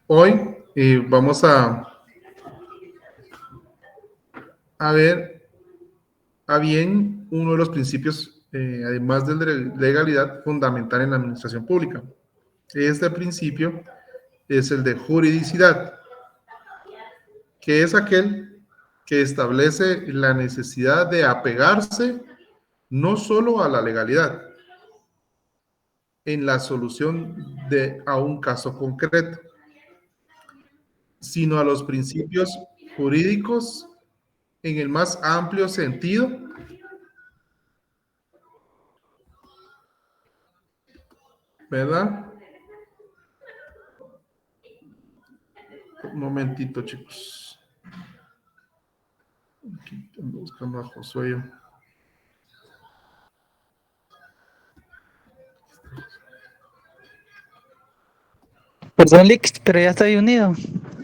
Hoy vamos a ver a bien uno de los principios, además de legalidad, fundamental en la administración pública. Este principio es el de juridicidad, que es aquel que establece la necesidad de apegarse no solo a la legalidad en la solución a un caso concreto, sino a los principios jurídicos en el más amplio sentido, ¿verdad? Un momentito, chicos. Aquí ando buscando a Josué. Perdón, Lix, pero ya estoy unido.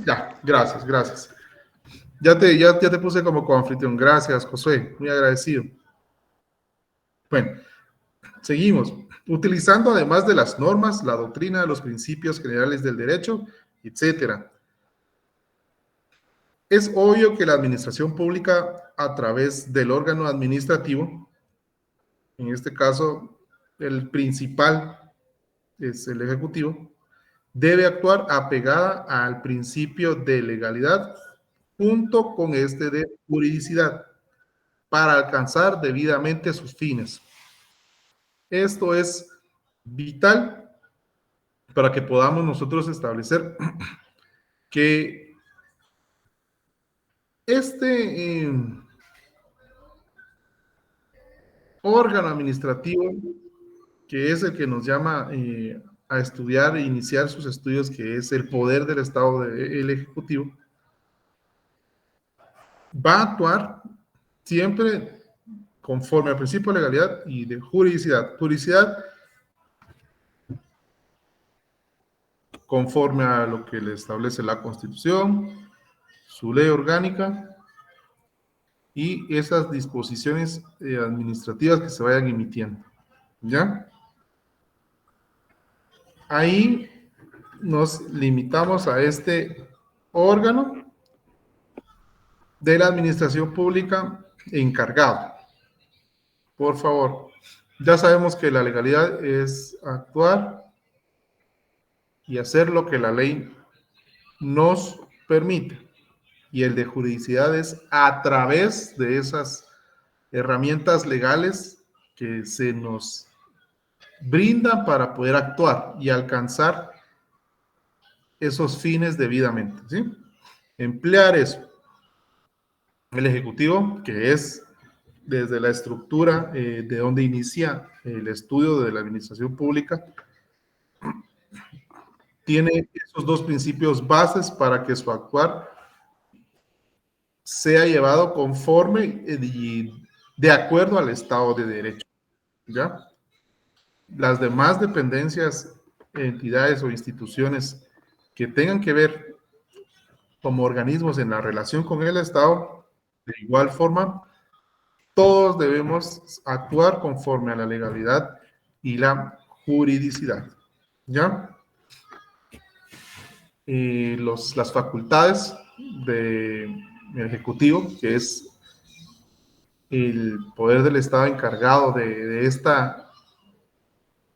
Ya, gracias, gracias. Ya te puse como coanfitrión. Gracias, Josué. Muy agradecido. Bueno, seguimos. Utilizando además de las normas, la doctrina, los principios generales del derecho, etcétera. Es obvio que la administración pública, a través del órgano administrativo, en este caso, el principal es el Ejecutivo, debe actuar apegada al principio de legalidad junto con este de juridicidad para alcanzar debidamente sus fines. Esto es vital para que podamos nosotros establecer que este órgano administrativo, que es el que nos llama a estudiar e iniciar sus estudios, que es el poder del Estado del Ejecutivo, va a actuar siempre conforme al principio de legalidad y de juridicidad. Juridicidad conforme a lo que le establece la Constitución, su ley orgánica y esas disposiciones administrativas que se vayan emitiendo. ¿Ya? Ahí nos limitamos a este órgano de la administración pública encargado. Por favor, ya sabemos que la legalidad es actuar y hacer lo que la ley nos permite. Y el de juridicidad es a través de esas herramientas legales que se nos brindan para poder actuar y alcanzar esos fines debidamente, ¿sí? Emplear eso. El Ejecutivo, que es desde la estructura de donde inicia el estudio de la administración pública, tiene esos dos principios bases para que su actuar sea llevado conforme y de acuerdo al Estado de Derecho, ¿ya? Las demás dependencias, entidades o instituciones que tengan que ver como organismos en la relación con el Estado, de igual forma, todos debemos actuar conforme a la legalidad y la juridicidad, ¿ya? Las facultades del Ejecutivo, que es el poder del Estado encargado de esta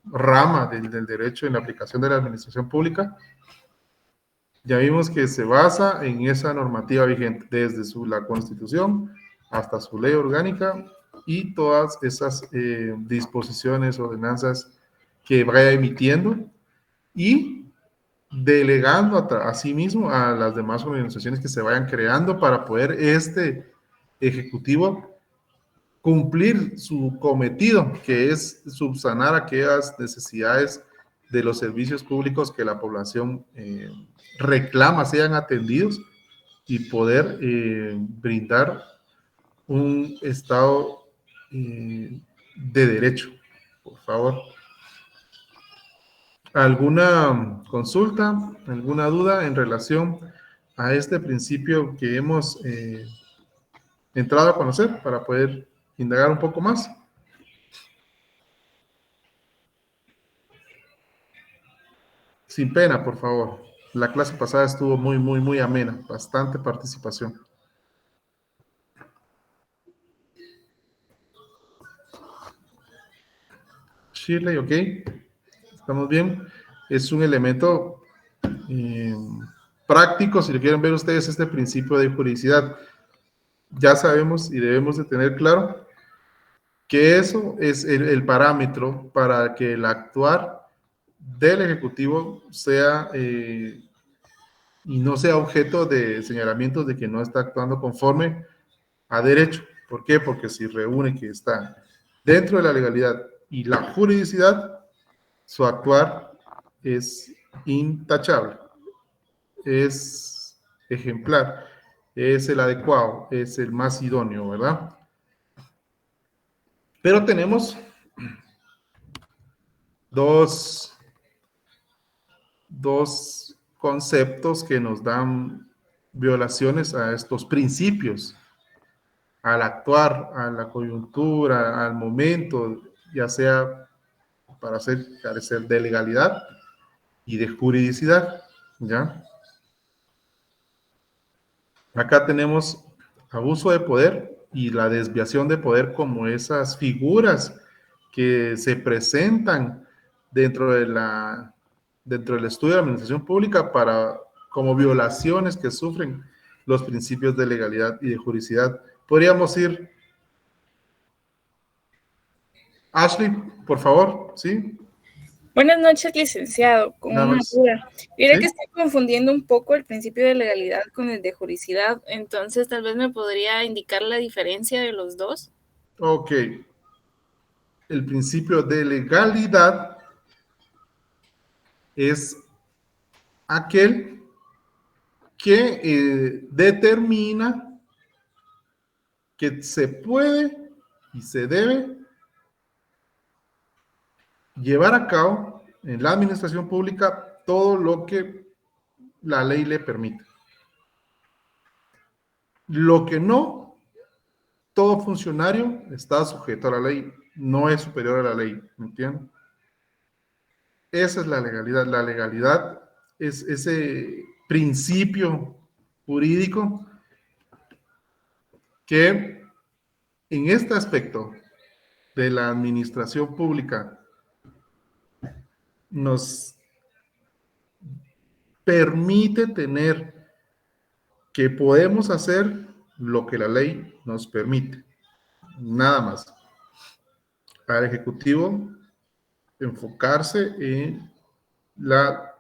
rama del derecho en la aplicación de la administración pública, ya vimos que se basa en esa normativa vigente, desde la Constitución hasta su ley orgánica y todas esas disposiciones, ordenanzas que vaya emitiendo y delegando a sí mismo a las demás organizaciones que se vayan creando para poder este Ejecutivo cumplir su cometido, que es subsanar aquellas necesidades de los servicios públicos que la población reclama sean atendidos y poder brindar un Estado de derecho. Por favor. ¿Alguna consulta, alguna duda en relación a este principio que hemos entrado a conocer para poder indagar un poco más? Sin pena, por favor. La clase pasada estuvo muy, muy, muy amena, bastante participación. Shirley, ok, estamos bien. Es un elemento eh, práctico, si lo quieren ver ustedes, este principio de juridicidad. Ya sabemos y debemos de tener claro que eso es el parámetro para que el actuar del Ejecutivo sea y no sea objeto de señalamientos de que no está actuando conforme a derecho. ¿Por qué? Porque si reúne que está dentro de la legalidad y la juridicidad, su actuar es intachable, es ejemplar, es el adecuado, es el más idóneo, ¿verdad? Pero tenemos dos conceptos que nos dan violaciones a estos principios, al actuar, a la coyuntura, al momento, ya sea para hacer carecer de legalidad y de juridicidad, ¿ya? Acá tenemos abuso de poder y la desviación de poder como esas figuras que se presentan dentro dentro del estudio de la administración pública como violaciones que sufren los principios de legalidad y de juridicidad. Podríamos ir, Ashley, por favor, ¿sí? Buenas noches, licenciado. Con Nada una más, duda. Mira que ¿sí? estoy confundiendo un poco el principio de legalidad con el de juridicidad, entonces tal vez me podría indicar la diferencia de los dos. Ok. El principio de legalidad es aquel que determina que se puede y se debe llevar a cabo en la administración pública todo lo que la ley le permite. Lo que no, todo funcionario está sujeto a la ley, no es superior a la ley, ¿me entienden? Esa es la legalidad. La legalidad es ese principio jurídico que en este aspecto de la administración pública nos permite tener que podemos hacer lo que la ley nos permite, nada más. Al Ejecutivo enfocarse en la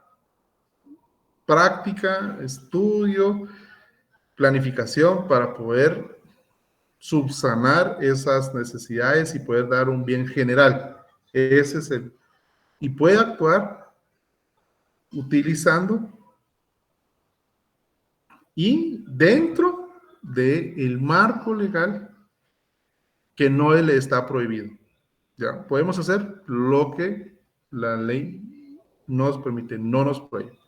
práctica, estudio, planificación para poder subsanar esas necesidades y poder dar un bien general. Ese es y puede actuar utilizando y dentro del marco legal que no le está prohibido. Ya, podemos hacer lo que la ley nos permite, no nos prohíbe.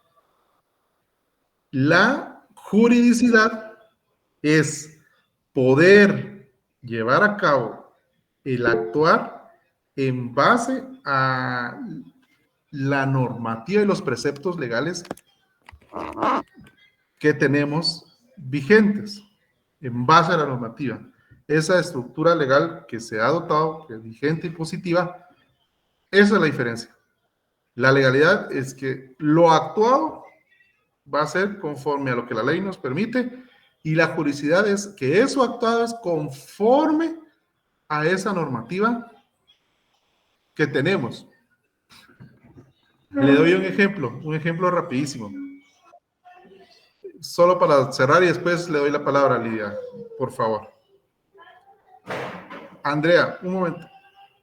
La juridicidad es poder llevar a cabo el actuar en base a la normativa y los preceptos legales que tenemos vigentes, en base a la normativa. Esa estructura legal que se ha adoptado, que es vigente y positiva, esa es la diferencia. La legalidad es que lo actuado va a ser conforme a lo que la ley nos permite y la juridicidad es que eso actuado es conforme a esa normativa que tenemos. Le doy un ejemplo rapidísimo. Solo para cerrar y después le doy la palabra a Lidia, por favor. Andrea, un momento.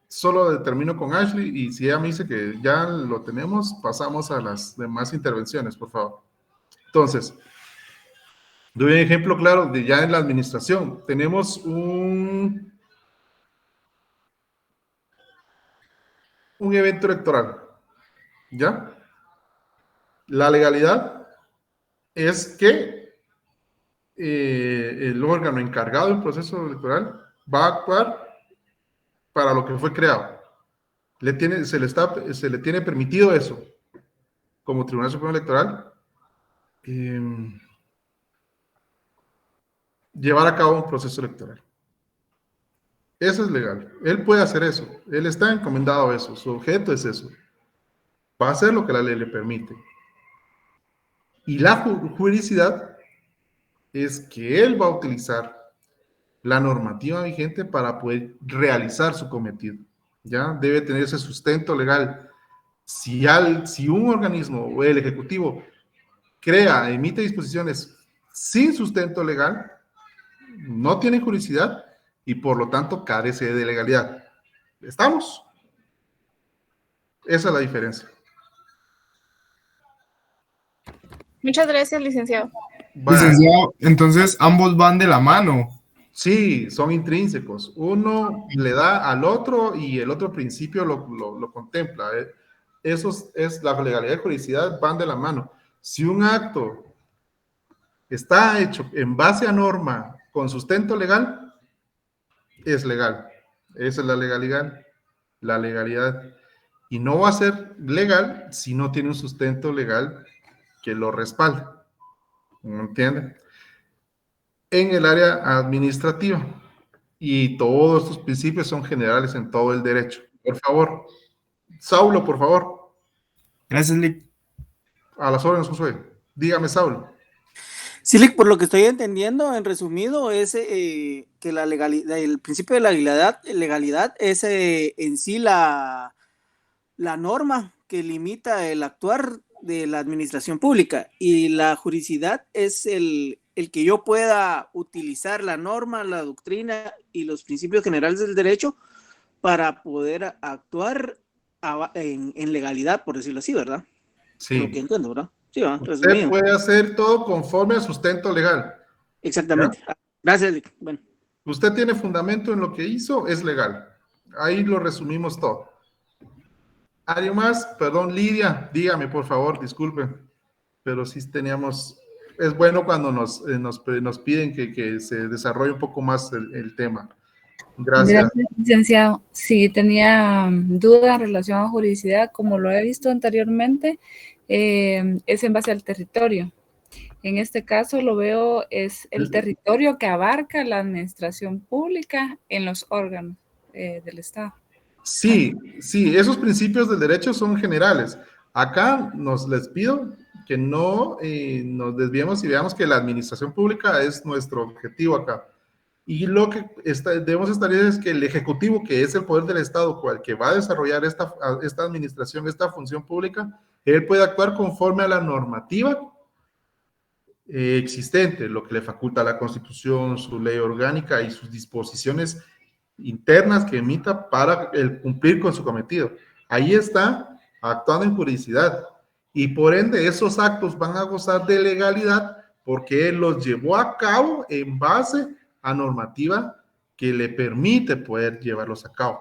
Solo termino con Ashley y si ella me dice que ya lo tenemos, pasamos a las demás intervenciones, por favor. Entonces, doy un ejemplo claro de ya en la administración. Tenemos un evento electoral, ¿ya? La legalidad es que el órgano encargado del proceso electoral va a actuar para lo que fue creado. Se le tiene permitido eso como Tribunal Supremo Electoral llevar a cabo un proceso electoral. Eso es legal. Él puede hacer eso. Él está encomendado a eso. Su objeto es eso. Va a hacer lo que la ley le permite. Y la juridicidad es que él va a utilizar la normativa vigente para poder realizar su cometido. ¿Ya? Debe tener ese sustento legal. Si un organismo o el Ejecutivo emite disposiciones sin sustento legal, no tiene juridicidad y por lo tanto carece de legalidad. ¿Estamos? Esa es la diferencia. Muchas gracias, licenciado. Licenciado, entonces ambos van de la mano. Sí, son intrínsecos. Uno le da al otro y el otro principio lo contempla. Eso es la legalidad y juridicidad van de la mano. Si un acto está hecho en base a norma con sustento legal, es legal. Esa es la legalidad. La legalidad. Y no va a ser legal si no tiene un sustento legal que lo respalde. ¿Me entienden? En el área administrativa. Y todos estos principios son generales en todo el derecho. Por favor. Saulo, por favor. Gracias, Lic. A las órdenes, Josué. Dígame, Saulo. Sí, Lic, por lo que estoy entendiendo, en resumido, es que la legalidad, el principio de la legalidad es en sí la norma que limita el actuar de la administración pública, y la juridicidad es el que yo pueda utilizar la norma, la doctrina y los principios generales del derecho para poder actuar en legalidad, por decirlo así, ¿verdad? Sí. Lo que entiendo, ¿verdad? Sí, va, Usted resumido. puede hacer todo conforme al sustento legal. Exactamente. ¿Ya? Gracias, Lic. Bueno. Usted tiene fundamento en lo que hizo, es legal. Ahí lo resumimos todo. ¿Alguien más? Perdón, Lidia, dígame, por favor, disculpe. Pero sí teníamos... Es bueno cuando nos piden que se desarrolle un poco más el tema. Gracias. Gracias, licenciado. Sí, tenía duda en relación a juridicidad, como lo he visto anteriormente, es en base al territorio. En este caso lo veo es el territorio que abarca la administración pública en los órganos del Estado. Sí, sí, esos principios del derecho son generales. Acá les pido que no nos desviemos y veamos que la administración pública es nuestro objetivo acá. Y lo que debemos establecer es que el Ejecutivo, que es el poder del Estado, cual que va a desarrollar esta administración, esta función pública, él puede actuar conforme a la normativa existente, lo que le faculta la Constitución, su ley orgánica y sus disposiciones internas que emita para cumplir con su cometido. Ahí está actuando en juridicidad y por ende esos actos van a gozar de legalidad porque él los llevó a cabo en base a normativa que le permite poder llevarlos a cabo.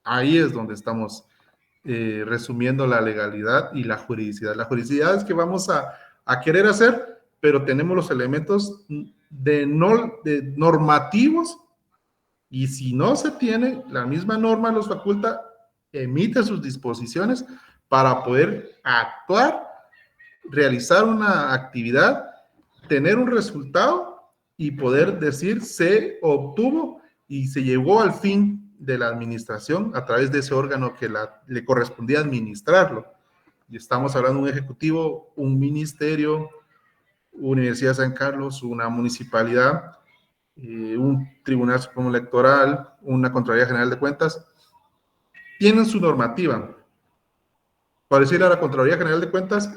Ahí es donde estamos resumiendo la legalidad y la juridicidad. La juridicidad es que vamos a querer hacer, pero tenemos los elementos de normativos y si no se tiene, la misma norma los faculta, emite sus disposiciones para poder actuar, realizar una actividad, tener un resultado y poder decir se obtuvo y se llegó al fin de la administración a través de ese órgano que le correspondía administrarlo. Y estamos hablando de un ejecutivo, un ministerio, Universidad de San Carlos, una municipalidad, un Tribunal Supremo Electoral, una Contraloría General de Cuentas, tienen su normativa. Para decirle a la Contraloría General de Cuentas,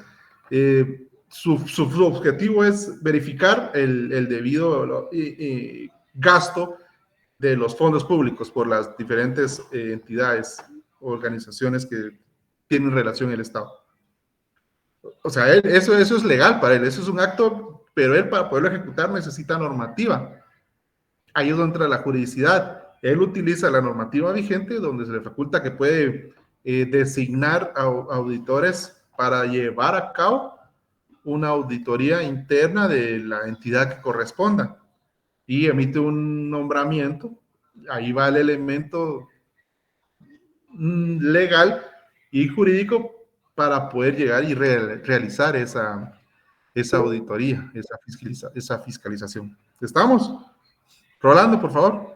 su objetivo es verificar el debido gasto de los fondos públicos por las diferentes entidades, organizaciones que tienen relación en el Estado. O sea, eso es legal para él, eso es un acto, pero él para poderlo ejecutar necesita normativa. Ahí es donde entra la juridicidad. Él utiliza la normativa vigente donde se le faculta que puede designar auditores para llevar a cabo una auditoría interna de la entidad que corresponda y emite un nombramiento. Ahí va el elemento legal y jurídico para poder llegar y realizar esa auditoría, esa fiscalización. ¿Estamos? Rolando, por favor.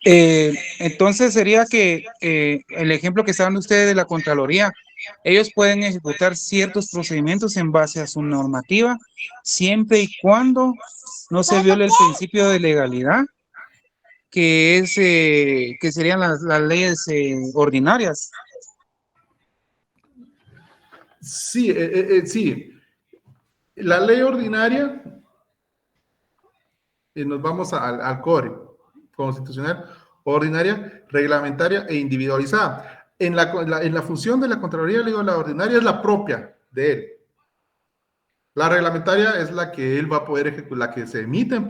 Entonces sería que el ejemplo que está dando usted de la Contraloría, ellos pueden ejecutar ciertos procedimientos en base a su normativa, siempre y cuando no se viole el principio de legalidad, que serían las leyes ordinarias. Sí, sí. La ley ordinaria, nos vamos al core constitucional, ordinaria, reglamentaria e individualizada. En la función de la Contraloría, le digo, la ordinaria es la propia de él. La reglamentaria es la que él va a poder ejecutar, la que se emiten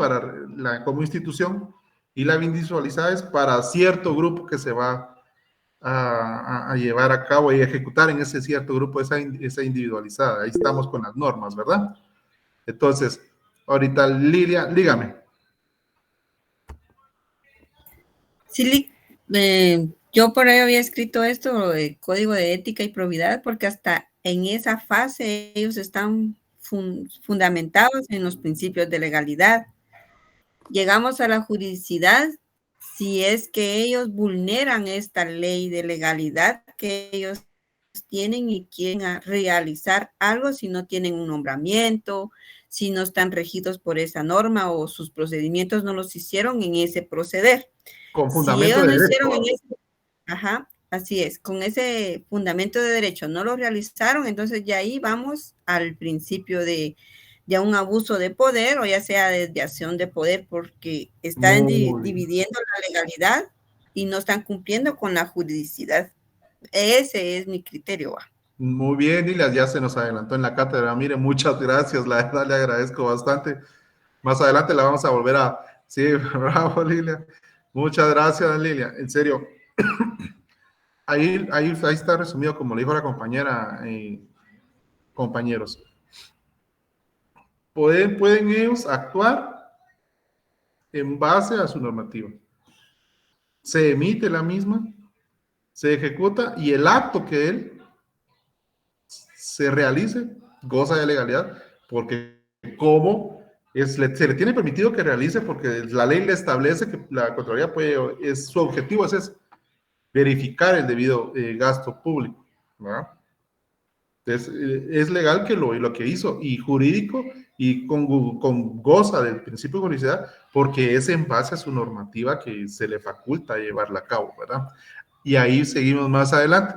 como institución, y la individualizada es para cierto grupo que se va a llevar a cabo y ejecutar en ese cierto grupo, esa individualizada. Ahí estamos con las normas, ¿verdad? Entonces, ahorita Lilia, dígame. Sí, yo por ahí había escrito esto, el Código de Ética y Probidad, porque hasta en esa fase ellos están fundamentados en los principios de legalidad. Llegamos a la juridicidad si es que ellos vulneran esta ley de legalidad que ellos tienen y quieren realizar algo, si no tienen un nombramiento, si no están regidos por esa norma o sus procedimientos no los hicieron en ese proceder. Con Si fundamento ellos de no derecho. hicieron en ese, ajá, así es, con ese fundamento de derecho no lo realizaron, entonces ya ahí vamos al principio de un abuso de poder, o ya sea desviación de poder, porque están dividiendo la legalidad y no están cumpliendo con la juridicidad. Ese es mi criterio. Muy bien, Lilia, ya se nos adelantó en la cátedra. Mire, muchas gracias, la verdad le agradezco bastante. Más adelante la vamos a volver a... Sí, bravo, Lilia. Muchas gracias, Lilia. En serio, ahí está resumido, como le dijo la compañera, compañeros. Pueden ellos actuar en base a su normativa. Se emite la misma, se ejecuta, y el acto que él se realice goza de legalidad, porque como se le tiene permitido que realice, porque la ley le establece que la Contraloría su objetivo es verificar el debido gasto público, ¿verdad? Entonces, es legal que lo que hizo, y jurídico, y con goza del principio de juridicidad, porque es en base a su normativa que se le faculta llevarla a cabo, ¿verdad? Y ahí seguimos más adelante.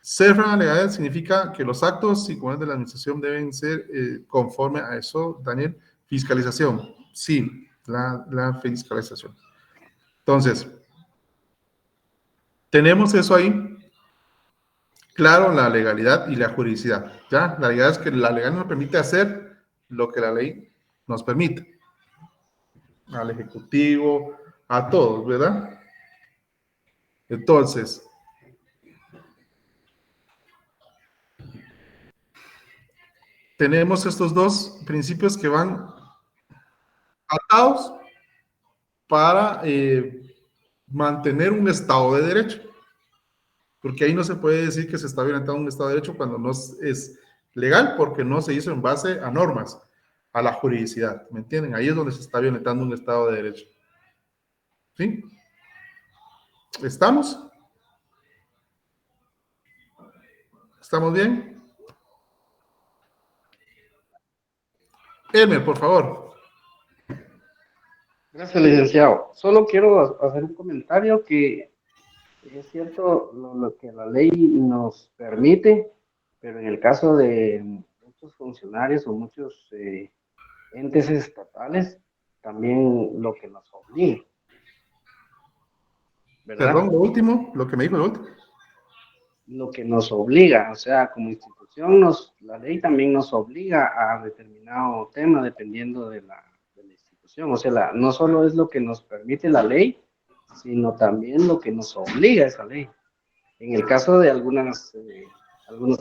Ser franca legalidad significa que los actos y comunes de la administración deben ser conforme a eso, Daniel. Fiscalización, sí, la fiscalización. Entonces, tenemos eso ahí. Claro, la legalidad y la juridicidad. ¿Ya? La legalidad es que la legalidad nos permite hacer lo que la ley nos permite. Al Ejecutivo, a todos, ¿verdad? Entonces, tenemos estos dos principios que van atados para mantener un Estado de Derecho. Porque ahí no se puede decir que se está violentando un Estado de Derecho cuando no es legal, porque no se hizo en base a normas, a la juridicidad, ¿me entienden? Ahí es donde se está violentando un Estado de Derecho. ¿Sí? ¿Estamos? ¿Estamos bien? Elmer, por favor. Gracias, licenciado. Solo quiero hacer un comentario que es cierto lo que la ley nos permite, pero en el caso de muchos funcionarios o muchos entes estatales, también lo que nos obliga. ¿Verdad? Perdón, lo último, lo que me dijo lo último. Lo que nos obliga, o sea, como institución, la ley también nos obliga a determinado tema dependiendo de la institución. O sea, no solo es lo que nos permite la ley, sino también lo que nos obliga esa ley. En el caso de algunos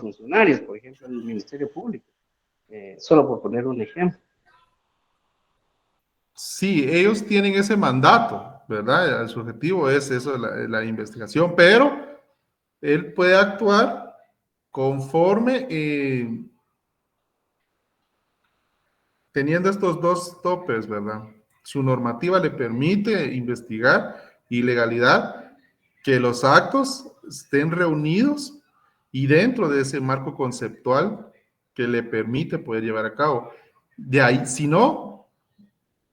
funcionarios, por ejemplo, el Ministerio Público, solo por poner un ejemplo. Sí, ellos tienen ese mandato, ¿verdad? Su objetivo es eso, la investigación, pero él puede actuar conforme teniendo estos dos topes, ¿verdad? Su normativa le permite investigar ilegalidad, que los actos estén reunidos y dentro de ese marco conceptual que le permite poder llevar a cabo. De ahí, si no,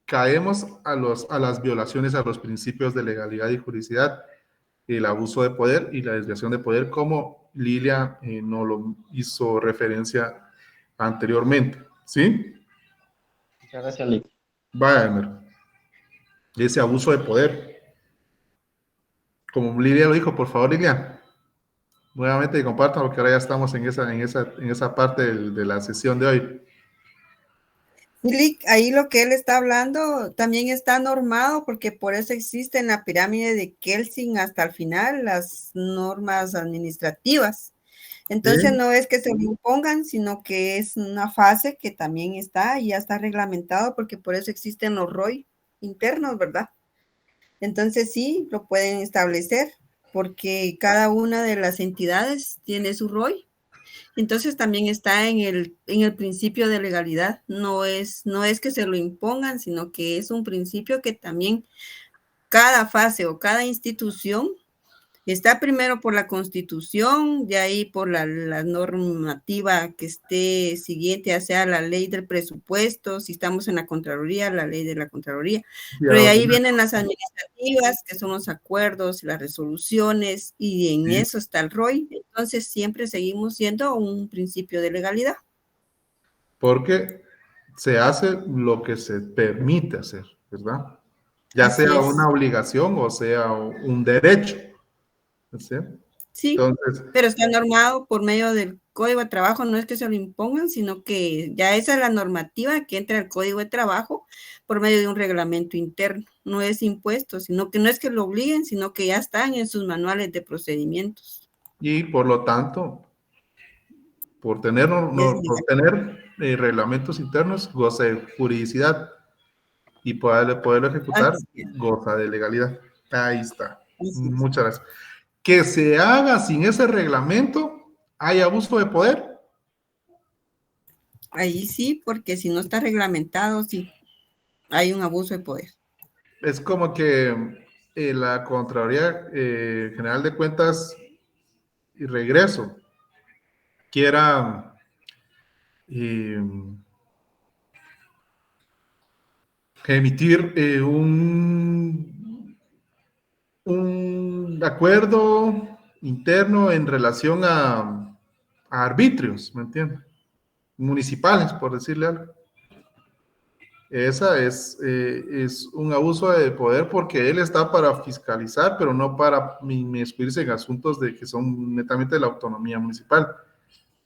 caemos a las violaciones a los principios de legalidad y juridicidad, el abuso de poder y la desviación de poder, como Lilia no lo hizo referencia anteriormente, ¿sí? Muchas gracias, Lick. Vaya, Emer. Ese abuso de poder. Como Lilia lo dijo, por favor, Lilia, nuevamente compartan porque ahora ya estamos en esa parte de la sesión de hoy. Lick, ahí lo que él está hablando también está normado porque por eso existe en la pirámide de Kelsen hasta el final las normas administrativas. Entonces Sí. no es que se lo impongan, sino que es una fase que también está y ya está reglamentado porque por eso existen los ROI internos, ¿verdad? Entonces sí, lo pueden establecer porque cada una de las entidades tiene su ROI. Entonces también está en el principio de legalidad. No es que se lo impongan, sino que es un principio que también cada fase o cada institución está primero por la Constitución, de ahí por la normativa que esté siguiente, ya sea la ley del presupuesto, si estamos en la Contraloría, la ley de la Contraloría, pero de ahí vienen las administrativas, que son los acuerdos, las resoluciones, y en eso está el ROI. Entonces siempre seguimos siendo un principio de legalidad. Porque se hace lo que se permite hacer, ¿verdad? Ya Así sea es. una obligación o sea un derecho. ¿Sí? Sí, Entonces, pero está normado por medio del Código de Trabajo, no es que se lo impongan, sino que ya esa es la normativa que entra al Código de Trabajo por medio de un reglamento interno. No es impuesto, sino que no es que lo obliguen, sino que ya están en sus manuales de procedimientos. y por lo tanto, por tener, reglamentos internos, goza de juridicidad y poderlo ejecutar, Así es. goza de legalidad. Ahí está. Así es. Muchas gracias. Que se haga sin ese reglamento, ¿hay abuso de poder? Ahí sí, porque si no está reglamentado, sí, hay un abuso de poder. Es como que la Contraloría General de Cuentas y Regreso quiera emitir un acuerdo interno en relación a arbitrios, ¿me entiendes? Municipales, por decirle algo. Esa es un abuso de poder porque él está para fiscalizar, pero no para inmiscuirse en asuntos que son netamente de la autonomía municipal.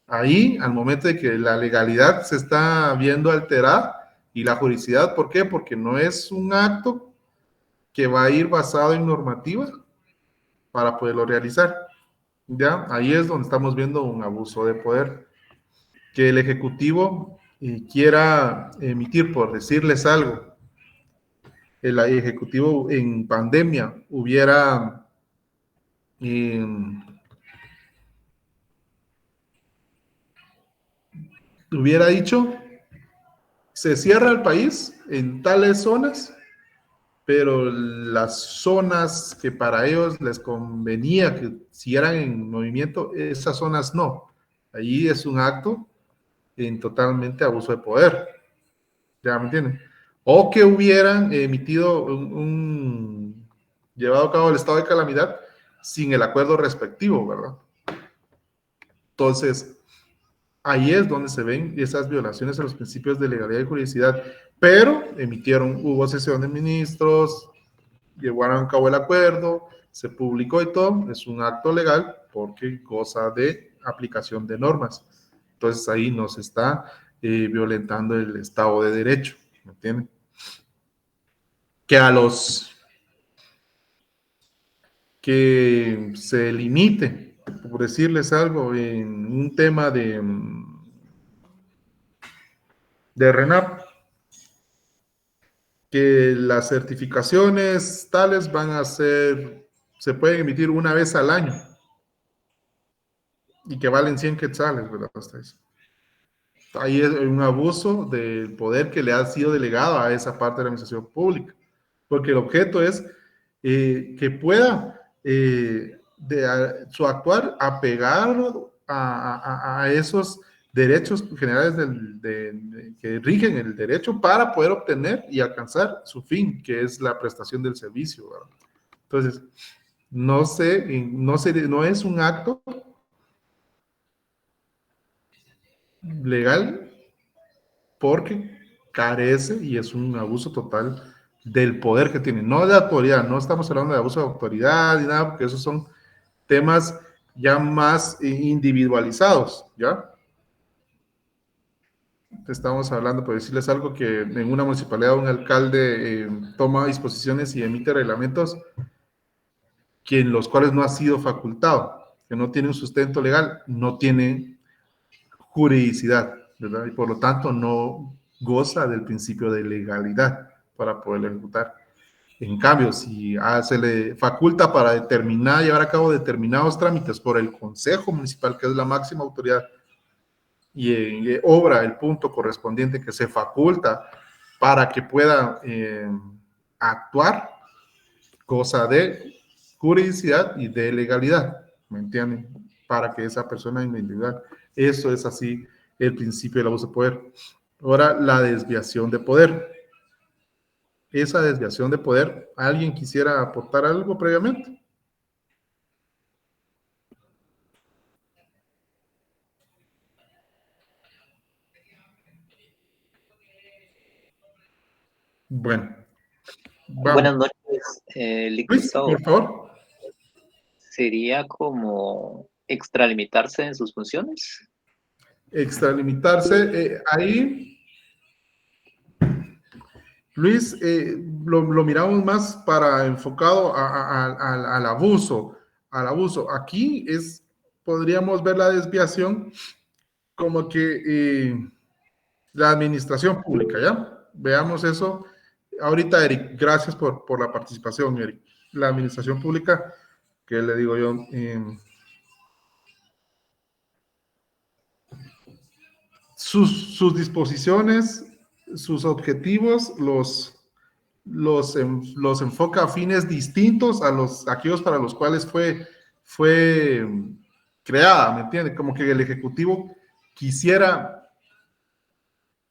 Ahí, al momento de que la legalidad se está viendo alterada y la juridicidad, ¿por qué? Porque no es un acto que va a ir basado en normativa para poderlo realizar. ¿Ya? Ahí es donde estamos viendo un abuso de poder. Que el Ejecutivo quiera emitir, por decirles algo, el Ejecutivo en pandemia hubiera dicho, se cierra el país en tales zonas, pero las zonas que para ellos les convenía que siguieran en movimiento, esas zonas no. Allí es un acto en totalmente abuso de poder. ¿Ya me entienden? O que hubieran emitido llevado a cabo el estado de calamidad sin el acuerdo respectivo, ¿verdad? Entonces, ahí es donde se ven esas violaciones a los principios de legalidad y juridicidad, pero hubo sesión de ministros, llevaron a cabo el acuerdo, se publicó y todo, es un acto legal porque goza de aplicación de normas. Entonces ahí nos está violentando el Estado de Derecho, ¿me entienden? Que se limite, por decirles algo, en un tema de RENAP, que las certificaciones tales se pueden emitir una vez al año y que valen 100 quetzales, ¿verdad? Hasta eso. ahí es un abuso del poder que le ha sido delegado a esa parte de la administración pública, porque el objeto es que pueda su actuar apegado a esos derechos generales que rigen el derecho para poder obtener y alcanzar su fin, que es la prestación del servicio, ¿verdad? Entonces, no es un acto legal porque carece y es un abuso total del poder que tiene, no de autoridad. No estamos hablando de abuso de autoridad ni nada, porque esos son temas ya más individualizados, ¿ya? Estamos hablando, por decirles algo, que en una municipalidad un alcalde toma disposiciones y emite reglamentos los cuales no ha sido facultado, que no tiene un sustento legal, no tiene juridicidad, ¿verdad? Y por lo tanto no goza del principio de legalidad para poder ejecutar. En cambio, si se le faculta para llevar a cabo determinados trámites por el Consejo Municipal, que es la máxima autoridad, y obra el punto correspondiente que se faculta para que pueda actuar, cosa de juridicidad y de legalidad, ¿me entienden? Para que esa persona individual. Eso es así el principio del abuso de poder. Ahora, la desviación de poder. Esa desviación de poder, ¿alguien quisiera aportar algo previamente? Bueno, vamos. Buenas noches, Luis, por favor. ¿Sería como extralimitarse en sus funciones? Extralimitarse, ahí, Luis, lo miramos más para enfocado al abuso, Aquí podríamos ver la desviación como que la administración pública, ¿ya? Veamos eso. Ahorita, Eric, gracias por la participación, Eric. La administración pública, ¿qué le digo yo? Sus disposiciones, sus objetivos, los enfoca a fines distintos a aquellos para los cuales fue creada, ¿me entiende? Como que el Ejecutivo quisiera,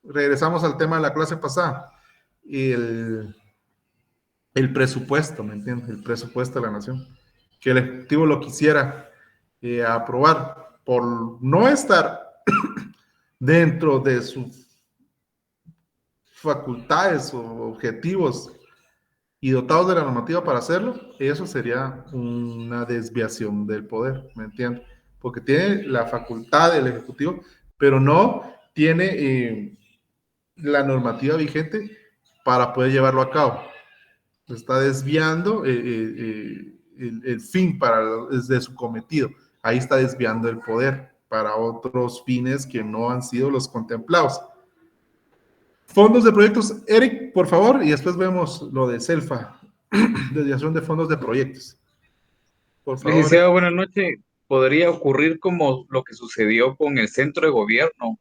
regresamos al tema de la clase pasada, el presupuesto, ¿me entiendes? El presupuesto de la nación, que el Ejecutivo lo quisiera aprobar por no estar dentro de sus facultades o objetivos y dotados de la normativa para hacerlo, eso sería una desviación del poder, ¿me entiendes? Porque tiene la facultad del Ejecutivo, pero no tiene la normativa vigente para poder llevarlo a cabo. Está desviando el fin de su cometido. Ahí está desviando el poder para otros fines que no han sido los contemplados. Fondos de proyectos, Eric, por favor, y después vemos lo de CELFA, desviación de fondos de proyectos. Por favor. Licenciado, buenas noches. ¿Podría ocurrir como lo que sucedió con el centro de gobierno,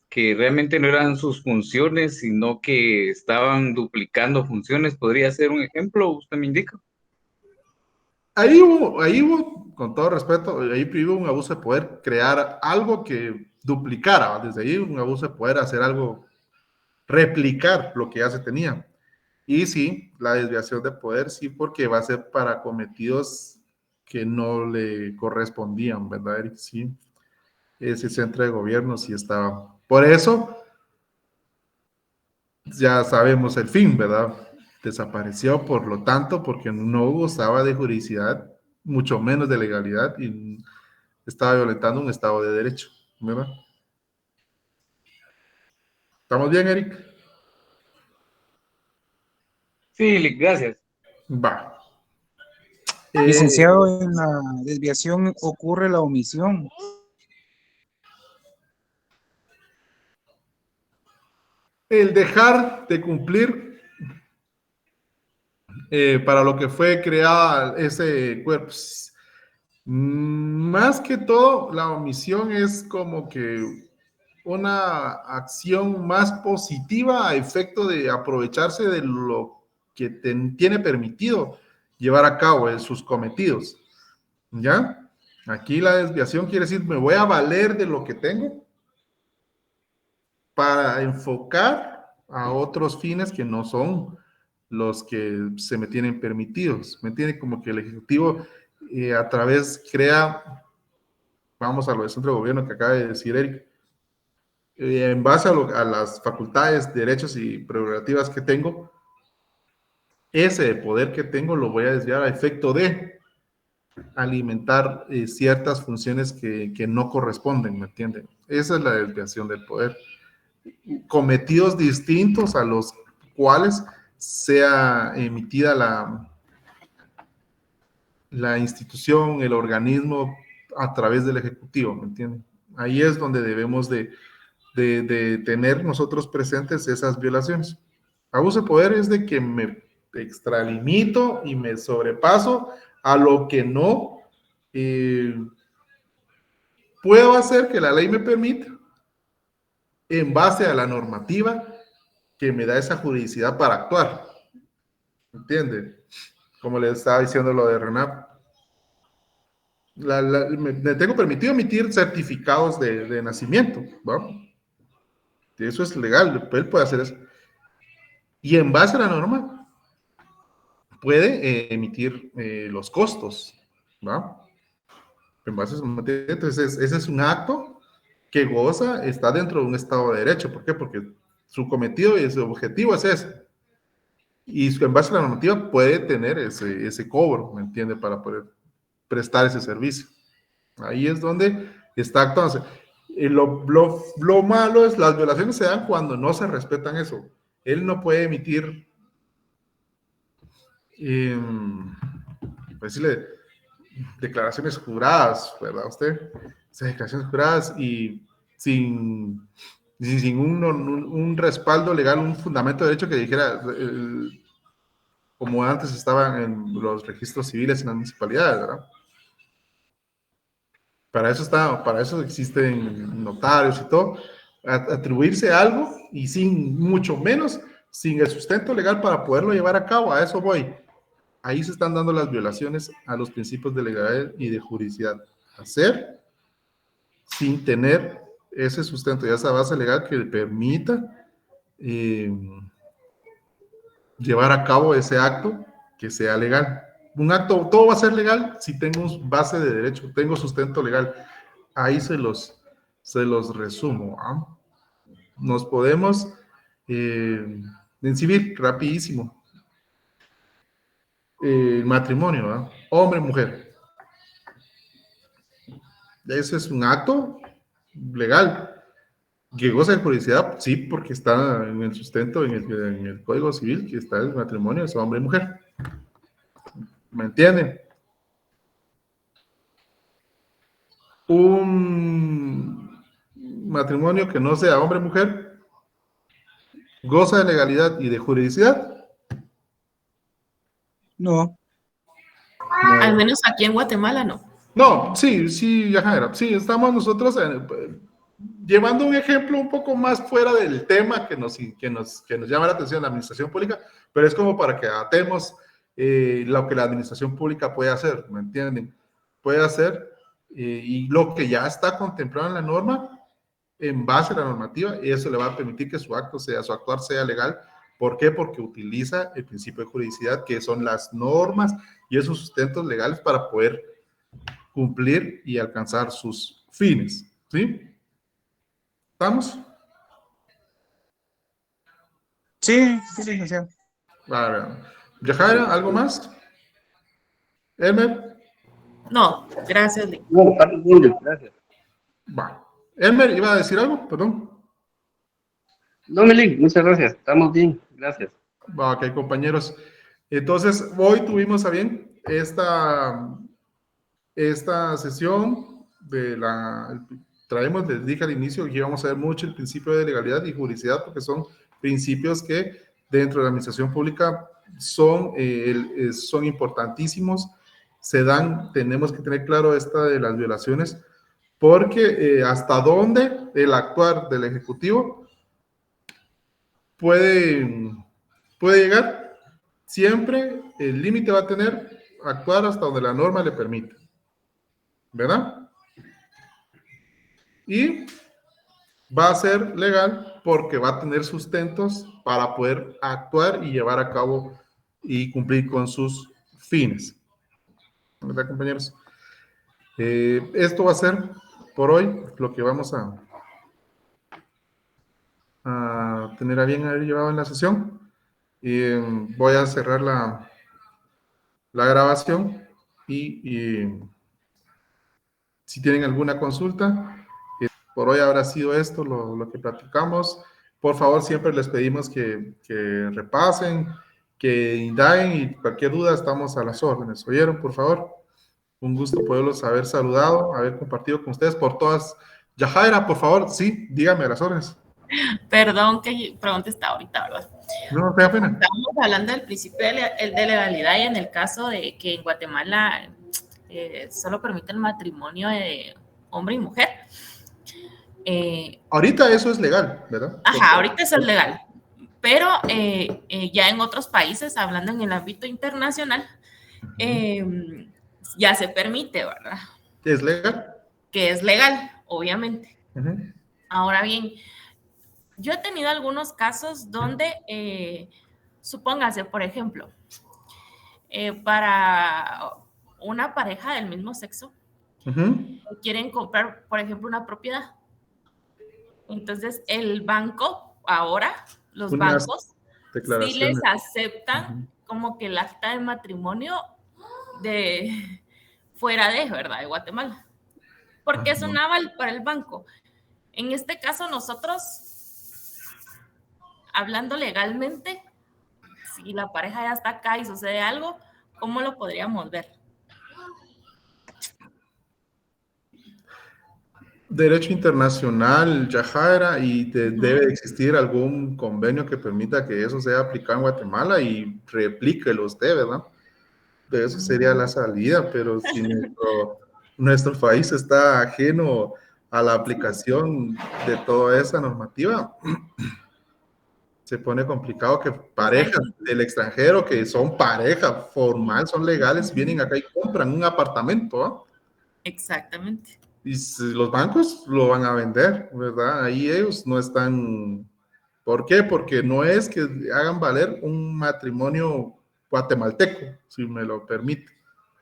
que realmente no eran sus funciones, sino que estaban duplicando funciones? ¿Podría ser un ejemplo? ¿Usted me indica? Ahí hubo, con todo respeto, ahí hubo un abuso de poder crear algo que duplicara, desde ahí un abuso de poder hacer algo, replicar lo que ya se tenía. Y sí, la desviación de poder, sí, porque va a ser para cometidos que no le correspondían, ¿verdad, Eric? Sí, ese centro de gobierno sí estaba. Por eso, ya sabemos el fin, ¿verdad? Desapareció, por lo tanto, porque no gozaba de juridicidad, mucho menos de legalidad, y estaba violentando un Estado de Derecho, ¿verdad? ¿Estamos bien, Eric? Sí, gracias. Va. Licenciado, en la desviación ocurre la omisión. El dejar de cumplir para lo que fue creada ese cuerpo. Más que todo, la omisión es como que una acción más positiva a efecto de aprovecharse de lo que tiene permitido llevar a cabo en sus cometidos. ¿Ya? Aquí la desviación quiere decir, me voy a valer de lo que tengo para enfocar a otros fines que no son los que se me tienen permitidos. ¿Me entiende? Como que el Ejecutivo a través crea, vamos a lo del centro de gobierno que acaba de decir Eric, en base a las facultades, derechos y prerrogativas que tengo, ese poder que tengo lo voy a desviar a efecto de alimentar ciertas funciones que no corresponden, ¿me entienden? Esa es la desviación del poder. Cometidos distintos a los cuales sea emitida la institución, el organismo a través del Ejecutivo, ¿me entienden? Ahí es donde debemos de tener nosotros presentes esas violaciones. Abuso de poder es de que me extralimito y me sobrepaso a lo que no puedo hacer que la ley me permita en base a la normativa que me da esa juridicidad para actuar. ¿Entiende? Como le estaba diciendo lo de RENAP. Me tengo permitido emitir certificados de nacimiento, ¿no? Eso es legal, él puede hacer eso. Y en base a la norma, puede emitir los costos, ¿no? En base a su materia. Entonces, ese es un acto que goza, está dentro de un Estado de Derecho. ¿Por qué? Porque su cometido y su objetivo es ese. Y en base a la normativa puede tener ese cobro, ¿me entiende? Para poder prestar ese servicio. Ahí es donde está actuando. Lo malo es, las violaciones se dan cuando no se respetan eso. Él no puede emitir, pues decirle, declaraciones juradas, ¿verdad usted? Esas declaraciones juradas y sin un respaldo legal, un fundamento de derecho que dijera, como antes estaban en los registros civiles en las municipalidades, ¿verdad? Para eso existen notarios y todo, atribuirse algo y mucho menos sin el sustento legal para poderlo llevar a cabo, a eso voy. Ahí se están dando las violaciones a los principios de legalidad y de juridicidad. Hacer sin tener ese sustento y esa base legal que le permita llevar a cabo ese acto que sea legal. Un acto, todo va a ser legal si tengo base de derecho, tengo sustento legal. Ahí se los resumo. ¿Eh? Nos podemos en civil, rapidísimo. Matrimonio, ¿eh? Hombre, mujer. Ese es un acto legal. Que goza de juridicidad, sí, porque está en el sustento, en el Código Civil, que está el matrimonio, es hombre y mujer. ¿Me entienden? Un matrimonio que no sea hombre y mujer goza de legalidad y de juridicidad. No. Al menos aquí en Guatemala no. No, sí, Yajaira, sí, estamos nosotros llevando un ejemplo un poco más fuera del tema que nos llama la atención la administración pública, pero es como para que atemos lo que la administración pública puede hacer, ¿me entienden? Puede hacer y lo que ya está contemplado en la norma, en base a la normativa, y eso le va a permitir que su actuar sea legal. ¿Por qué? Porque utiliza el principio de juridicidad, que son las normas y esos sustentos legales para poder cumplir y alcanzar sus fines, ¿sí? ¿Estamos? Sí, licenciado. Vale. Yajaira, ¿algo más? ¿Elmer? No, gracias, Lee. No, está bien, gracias. Va. ¿Elmer iba a decir algo? Perdón. No, Melín, muchas gracias. Estamos bien, gracias. Va, ok, compañeros. Entonces, hoy tuvimos a bien esta sesión traemos, les dije al inicio que íbamos a ver mucho el principio de legalidad y juridicidad, porque son principios que dentro de la administración pública son importantísimos, tenemos que tener claro esta de las violaciones, porque hasta dónde el actuar del Ejecutivo puede llegar, siempre el límite va a tener actuar hasta donde la norma le permite, ¿verdad? Y va a ser legal porque va a tener sustentos para poder actuar y llevar a cabo y cumplir con sus fines. ¿Verdad, compañeros? Esto va a ser por hoy lo que vamos a tener a bien haber llevado en la sesión. Voy a cerrar la grabación y si tienen alguna consulta, por hoy habrá sido esto lo que platicamos. Por favor, siempre les pedimos que repasen, que indaguen y cualquier duda estamos a las órdenes. ¿Oyeron, por favor? Un gusto poderlos haber saludado, haber compartido con ustedes por todas. Yajaira, por favor, sí, dígame a las órdenes. Perdón que pregunte esta ahorita, ¿verdad? No, te da pena. Estamos hablando del principio de legalidad y en el caso de que en Guatemala solo permite el matrimonio de hombre y mujer. Ahorita eso es legal, ¿verdad? Ajá, ahorita eso es legal. Pero ya en otros países, hablando en el ámbito internacional, ya se permite, ¿verdad? ¿Es legal? Que es legal, obviamente. Uh-huh. Ahora bien, yo he tenido algunos casos donde, supóngase, por ejemplo, para una pareja del mismo sexo, quieren comprar, por ejemplo, una propiedad. Entonces, el banco, ahora, los bancos, sí les aceptan como que el acta de matrimonio de fuera de, ¿verdad? De Guatemala. Porque es un aval para el banco. En este caso, nosotros, hablando legalmente, si la pareja ya está acá y sucede algo, ¿cómo lo podríamos ver? Derecho internacional, Yajaira, y debe existir algún convenio que permita que eso sea aplicado en Guatemala y replíquelo usted, ¿verdad? De eso sería la salida, pero si nuestro país está ajeno a la aplicación de toda esa normativa, se pone complicado que parejas del extranjero, que son pareja formal, son legales, vienen acá y compran un apartamento, ¿no? Exactamente. Y los bancos lo van a vender, ¿verdad? Ahí ellos no están... ¿Por qué? Porque no es que hagan valer un matrimonio guatemalteco, si me lo permite.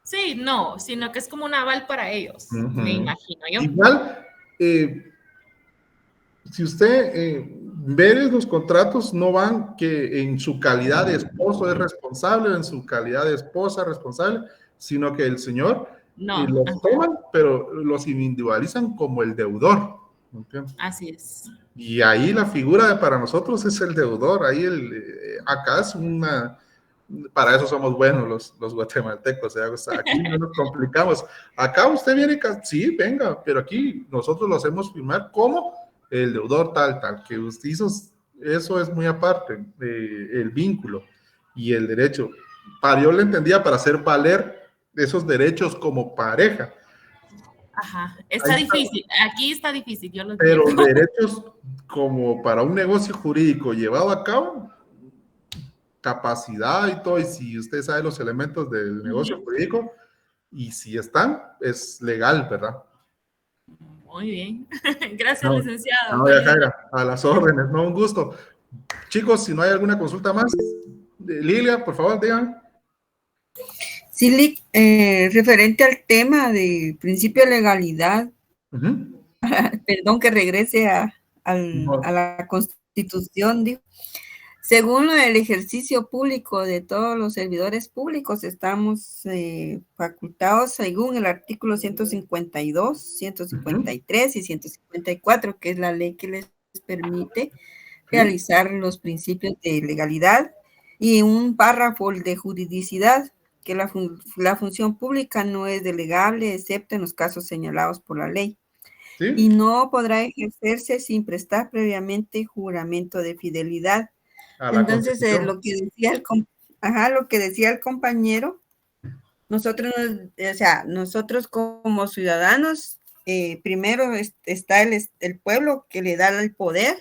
Sí, no, sino que es como un aval para ellos, me imagino yo. Igual, si usted ve los contratos, no van que en su calidad de esposo es responsable, en su calidad de esposa responsable, sino que el señor los toman, pero los individualizan como el deudor. ¿Entiendes? Así es. Y ahí la figura para nosotros es el deudor, ahí acá es una... Para eso somos buenos los guatemaltecos, o sea, aquí no nos complicamos. Acá usted viene, sí, venga, pero aquí nosotros lo hacemos firmar como el deudor tal, que usted hizo, eso es muy aparte, el vínculo y el derecho. Yo le entendía para hacer valer esos derechos como pareja. Ajá, está difícil, aquí está difícil, yo lo pero entiendo. derechos como para un negocio jurídico llevado a cabo, capacidad y todo, y si usted sabe los elementos del negocio jurídico, y si están, es legal, ¿verdad? Muy bien, gracias, licenciado. No, Yajaira, a las órdenes, no, un gusto. Chicos, si no hay alguna consulta más, Lilia, por favor, digan. Sí, referente al tema de principio de legalidad, perdón que regrese a la Constitución, digo. Según el ejercicio público de todos los servidores públicos, estamos facultados según el artículo 152, 153 y 154, que es la ley que les permite realizar los principios de legalidad, y un párrafo de juridicidad, que la función pública no es delegable excepto en los casos señalados por la ley. ¿Sí? Y no podrá ejercerse sin prestar previamente juramento de fidelidad. Entonces, lo que decía el compañero, nosotros como ciudadanos primero está el pueblo que le da el poder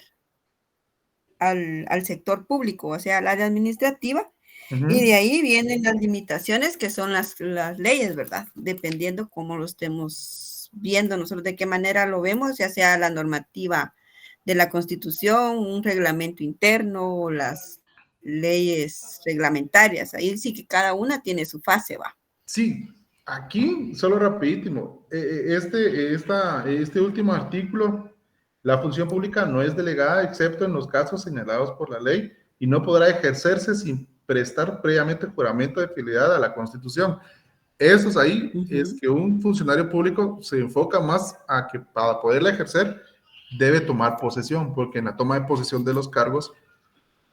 al sector público, o sea, al área administrativa, y de ahí vienen las limitaciones que son las leyes, ¿verdad? Dependiendo cómo lo estemos viendo nosotros, de qué manera lo vemos, ya sea la normativa de la Constitución, un reglamento interno, o las leyes reglamentarias. Ahí sí que cada una tiene su fase, va. Sí, aquí, solo rapidísimo, este último artículo, la función pública no es delegada excepto en los casos señalados por la ley y no podrá ejercerse sin prestar previamente juramento de fidelidad a la Constitución. Eso es ahí, es que un funcionario público se enfoca más a que para poderla ejercer debe tomar posesión, porque en la toma de posesión de los cargos,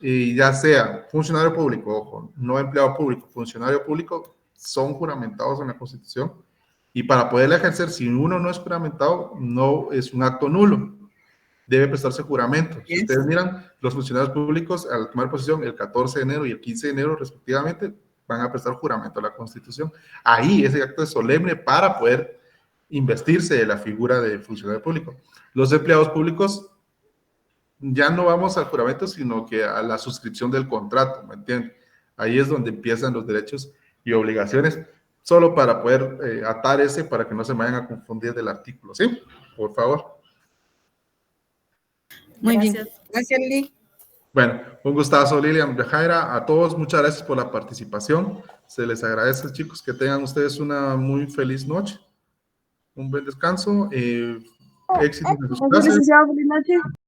y ya sea funcionario público, ojo, no empleado público, funcionario público, son juramentados en la Constitución, y para poderla ejercer, si uno no es juramentado, no es un acto nulo, debe prestarse juramento. Si ustedes miran, los funcionarios públicos al tomar posesión el 14 de enero y el 15 de enero respectivamente, van a prestar juramento a la Constitución. Ahí ese acto es solemne para poder investirse de la figura de funcionario público. Los empleados públicos ya no vamos al juramento, sino que a la suscripción del contrato, ¿me entienden? Ahí es donde empiezan los derechos y obligaciones, solo para poder atar ese, para que no se vayan a confundir del artículo, ¿sí? Por favor. Muy bien. Gracias, Lili. Bueno, un gustazo, Lilian, Jaira, a todos, muchas gracias por la participación. Se les agradece, chicos, que tengan ustedes una muy feliz noche, un buen descanso, éxito en sus clases. Licenciado, buenas noches.